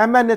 MNA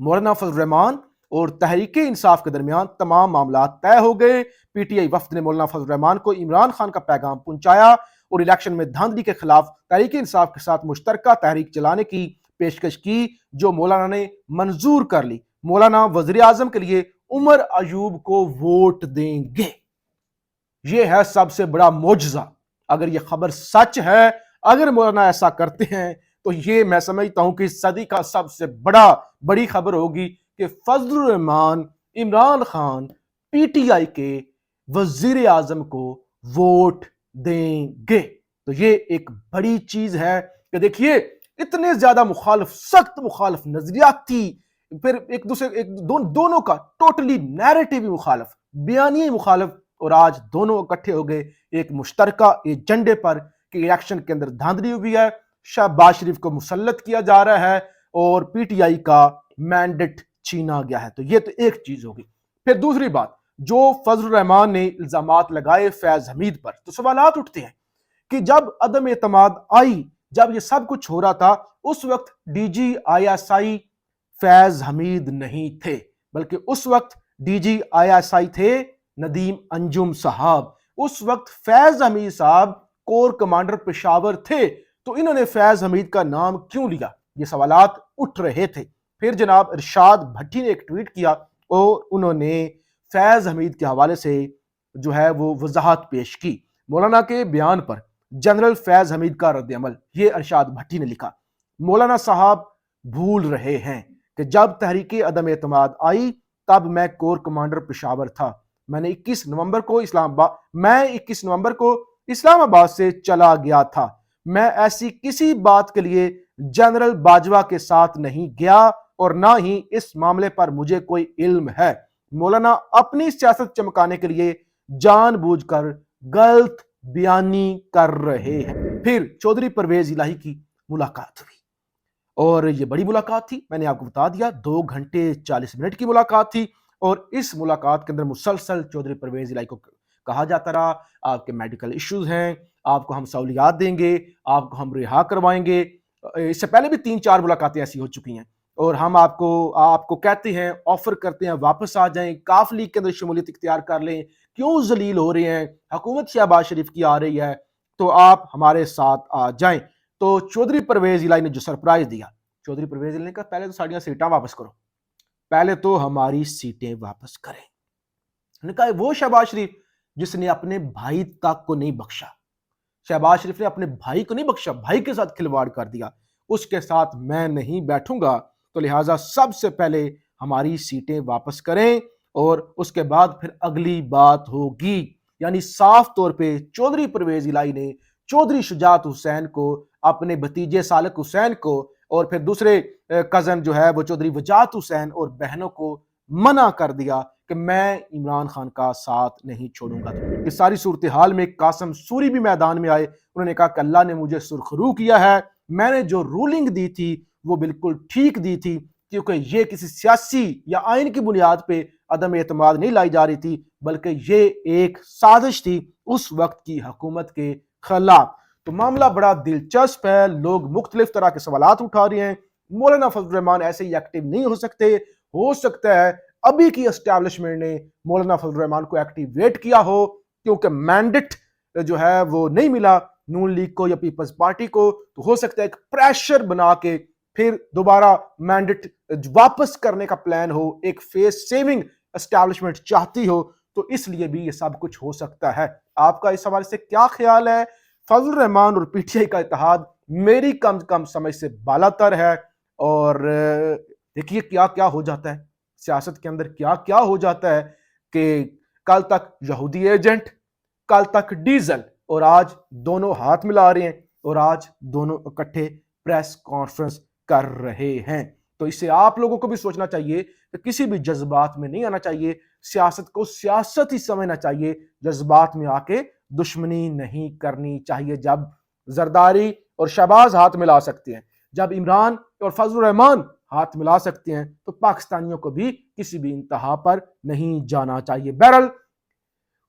مولانا فضل الرحمان اور تحریک انصاف کے درمیان تمام معاملات طے ہو گئے۔ پی ٹی آئی وفد نے مولانا فضل الرحمان کو عمران خان کا پیغام پہنچایا اور الیکشن میں دھاندلی کے خلاف تحریک انصاف کے ساتھ مشترکہ تحریک چلانے کی پیشکش کی، جو مولانا نے منظور کر لی۔ مولانا وزیر اعظم کے لیے عمر ایوب کو ووٹ دیں گے۔ یہ ہے سب سے بڑا معجزہ۔ اگر یہ خبر سچ ہے، اگر مولانا ایسا کرتے ہیں تو یہ میں سمجھتا ہوں کہ اس صدی کا سب سے بڑی خبر ہوگی کہ Fazl ur Rehman Imran Khan P T I کے وزیر اعظم کو ووٹ دیں گے۔ تو یہ ایک بڑی چیز ہے کہ دیکھیے اتنے زیادہ مخالف، سخت مخالف نظریاتی، پھر ایک دوسرے دونوں کا ٹوٹلی نیریٹیو مخالف، بیانیہ مخالف، اور آج دونوں اکٹھے ہو گئے ایک مشترکہ ایجنڈے پر کہ الیکشن کے اندر دھاندلی ہوئی ہے، شہباز شریف کو مسلط کیا جا رہا ہے اور پی ٹی آئی کا مینڈیٹ چھینا گیا ہے۔ تو یہ تو ایک چیز ہوگی۔ پھر دوسری بات، جو فضل الرحمان نے الزامات لگائے فیض حمید پر، تو سوالات اٹھتے ہیں کہ جب عدم اعتماد آئی، جب یہ سب کچھ ہو رہا تھا، اس وقت D G I S I فیض حمید نہیں تھے، بلکہ اس وقت D G I S I تھے ندیم انجم صاحب۔ اس وقت فیض حمید صاحب کور کمانڈر پشاور تھے، تو انہوں نے فیض حمید کا نام کیوں لیا؟ یہ سوالات اٹھ رہے تھے۔ پھر جناب ارشاد بھٹی نے ایک ٹویٹ کیا اور انہوں نے فیض حمید کے حوالے سے جو ہے وہ وضاحت پیش کی۔ مولانا کے بیان پر جنرل فیض حمید کا رد عمل، یہ ارشاد بھٹی نے لکھا، مولانا صاحب بھول رہے ہیں کہ جب تحریک عدم اعتماد آئی تب میں کور کمانڈر پشاور تھا۔ میں 21 نومبر کو اسلام آباد سے چلا گیا تھا۔ میں ایسی کسی بات کے لیے جنرل باجوہ کے ساتھ نہیں گیا اور نہ ہی اس معاملے پر مجھے کوئی علم ہے۔ مولانا اپنی سیاست چمکانے کے لیے جان بوجھ کر غلط بیانی کر رہے ہیں۔ پھر چودھری پرویز الہی کی ملاقات ہوئی اور یہ بڑی ملاقات تھی، میں نے آپ کو بتا دیا 2 گھنٹے 40 منٹ کی ملاقات تھی، اور اس ملاقات کے اندر مسلسل چودھری پرویز الہی کو کہا جاتا رہا آپ کے میڈیکل ایشوز ہیں، آپ کو ہم سہولیات دیں گے، آپ کو ہم رہا کروائیں گے۔ اس سے پہلے بھی 3-4 ملاقاتیں ایسی ہو چکی ہیں، اور ہم آپ کو کہتے ہیں، آفر کرتے ہیں واپس آ جائیں، کاف لیگ کے اندر شمولیت اختیار کر لیں، کیوں ذلیل ہو رہے ہیں، حکومت شہباز شریف کی آ رہی ہے تو آپ ہمارے ساتھ آ جائیں۔ تو چودھری پرویز الہی نے جو سرپرائز دیا، چودھری پرویز الہی نے کہا پہلے تو ساڑیاں سیٹاں واپس کرو، پہلے تو ہماری سیٹیں واپس کریں۔ نے کہا وہ شہباز شریف جس نے اپنے بھائی تک کو نہیں بخشا، شہباز شریف نے اپنے بھائی کو نہیں بخشا، بھائی کے ساتھ کھلواڑ کر دیا، اس کے ساتھ میں نہیں بیٹھوں گا، تو لہٰذا سب سے پہلے ہماری سیٹیں واپس کریں اور اس کے بعد پھر اگلی بات ہوگی۔ یعنی صاف طور پہ چودھری پرویز الہی نے چودھری شجاعت حسین کو، اپنے بھتیجے سالک حسین کو، اور پھر دوسرے کزن جو ہے وہ چودھری وجاہت حسین اور بہنوں کو منع کر دیا کہ میں عمران خان کا ساتھ نہیں چھوڑوں گا۔ اس ساری صورتحال میں قاسم سوری بھی میدان میں آئے، انہوں نے کہا کہ اللہ نے مجھے سرخرو کیا ہے، میں نے جو رولنگ دی تھی وہ بالکل ٹھیک دی تھی، کیونکہ یہ کسی سیاسی یا آئین کی بنیاد پہ عدم اعتماد نہیں لائی جا رہی تھی، بلکہ یہ ایک سازش تھی اس وقت کی حکومت کے خلاف۔ تو معاملہ بڑا دلچسپ ہے، لوگ مختلف طرح کے سوالات اٹھا رہے ہیں۔ مولانا فضل الرحمان ایسے ہی ایکٹیو نہیں ہو سکتے، ہو سکتا ہے ابھی کی اسٹیبلشمنٹ نے مولانا فضل الرحمان کو ایکٹیویٹ کیا ہو، کیونکہ مینڈیٹ جو ہے وہ نہیں ملا نون لیگ کو یا پیپلز پارٹی کو، تو ہو سکتا ہے ایک پریشر بنا کے پھر دوبارہ مینڈیٹ واپس کرنے کا پلان ہو، ایک فیس سیونگ اسٹیبلشمنٹ چاہتی ہو، تو اس لیے بھی یہ سب کچھ ہو سکتا ہے۔ آپ کا اس حوالے سے کیا خیال ہے؟ فضل الرحمان اور پی ٹی آئی کا اتحاد میری کم سمجھ سے بالا تر ہے، اور دیکھیے کیا کیا ہو جاتا ہے سیاست کے اندر، کیا کیا ہو جاتا ہے کہ کل تک یہودی ایجنٹ، کل تک ڈیزل، اور آج دونوں ہاتھ ملا رہے ہیں، اور آج دونوں اکٹھے پریس کانفرنس کر رہے ہیں۔ تو اس سے آپ لوگوں کو بھی سوچنا چاہیے کہ کسی بھی جذبات میں نہیں آنا چاہیے، سیاست کو سیاست ہی سمجھنا چاہیے، جذبات میں آ کے دشمنی نہیں کرنی چاہیے۔ جب زرداری اور شہباز ہاتھ ملا سکتے ہیں، جب عمران اور فضل الرحمان ہاتھ ملا سکتے ہیں، تو پاکستانیوں کو بھی کسی بھی انتہا پر نہیں جانا چاہیے۔ بہرحال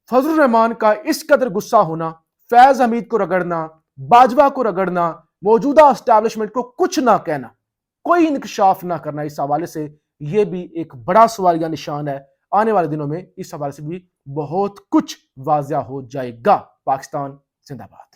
فضل الرحمان کا اس قدر غصہ ہونا، فیض حمید کو رگڑنا، باجوہ کو رگڑنا، موجودہ اسٹیبلشمنٹ کو کچھ نہ کہنا، کوئی انکشاف نہ کرنا، اس حوالے سے یہ بھی ایک بڑا سوالیہ نشان ہے. آنے والے دنوں میں اس حوالے سے بھی بہت کچھ واضح ہو جائے گا. پاکستان زندہ باد.